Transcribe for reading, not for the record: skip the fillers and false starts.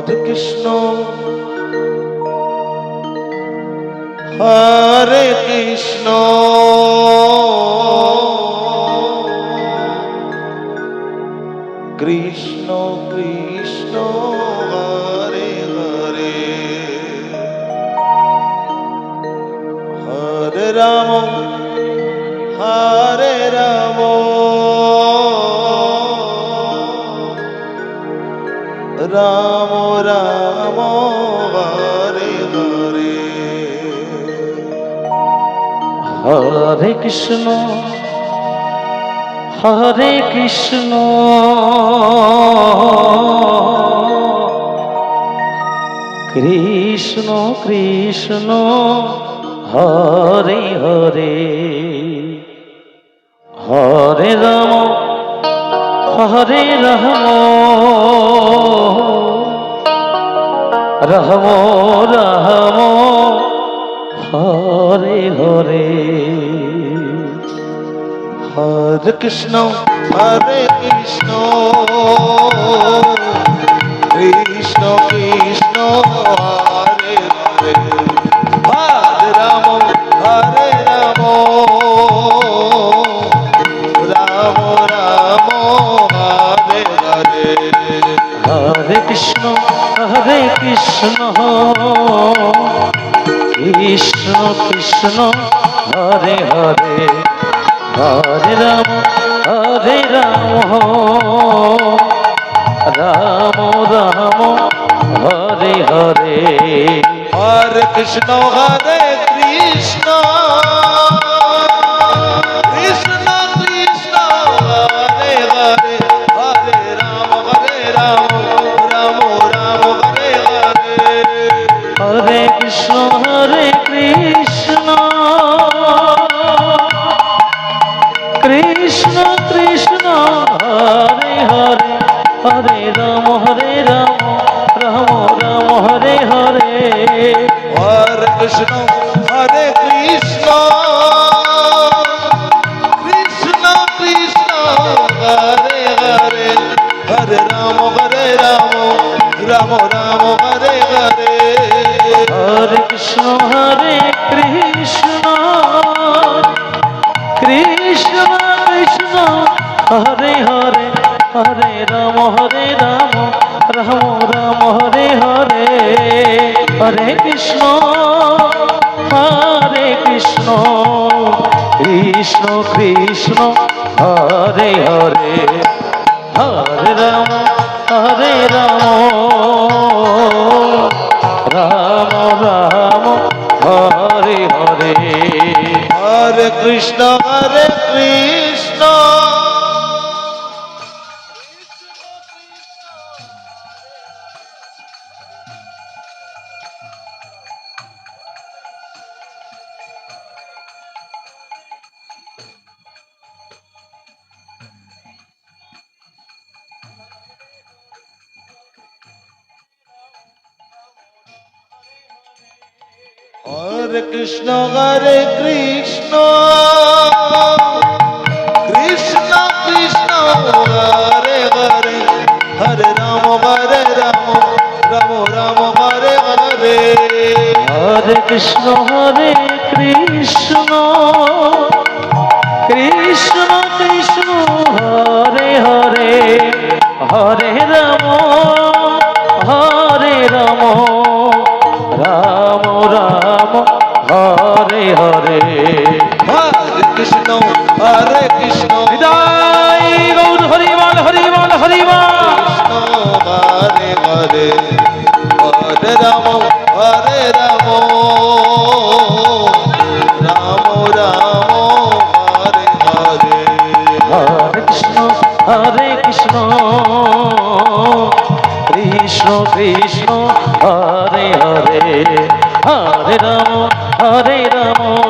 হরে Krishna হরে Krishna Krishna Krishna Hare Hare Hare Ram হরে Ram Ram Ram Hare Hare Hare Krishna হরে Krishna Krishna Krishna Hare Hare Hare Ram হরে Ram Ram Ram Hare Hare Hare Krishna হরে Krishna Krishna Krishna Hare Hare Hare Ram হরে Ram Ram Ram Hare Hare Hare Krishna Krishna Krishna Hare Hare Hare Ram Ram Ram Hare Hare Hare Krishna হরে Krishna Krishna Krishna Hare Hare Hare Ram Ram Ram Hare Hare Hare Krishna Krishna Krishna Krishna Hare Hare Hare Ram Ram Ram Hare Hare Hare Krishna হরে Krishna Krishna Krishna Hare Hare Hare Ram Ram Ram Hare Hare Hare Krishna Krishna Krishna Krishna Hare Hare Hare Ram Ram Ram Hare Hare Hare Krishna Krishna Krishna Hare Hare Hare Ram Ram Ram Hare Hare Hare Krishna Krishna হরে Krishna Krishna Krishna Krishna Hare Hare Hare Ram Ram Ram Hare Hare Hare Krishna Krishna Krishna Krishna Hare Hare Hare Ram Ram Ram Hare Hare Hare Krishna Krishna হৃদয় Gour হরিবল হরিবল হরিবল Hare Hare Hare Ram Ram Ram Ram Hare Hare Hare Krishna Krishna Krishna Hare Hare Hare Ram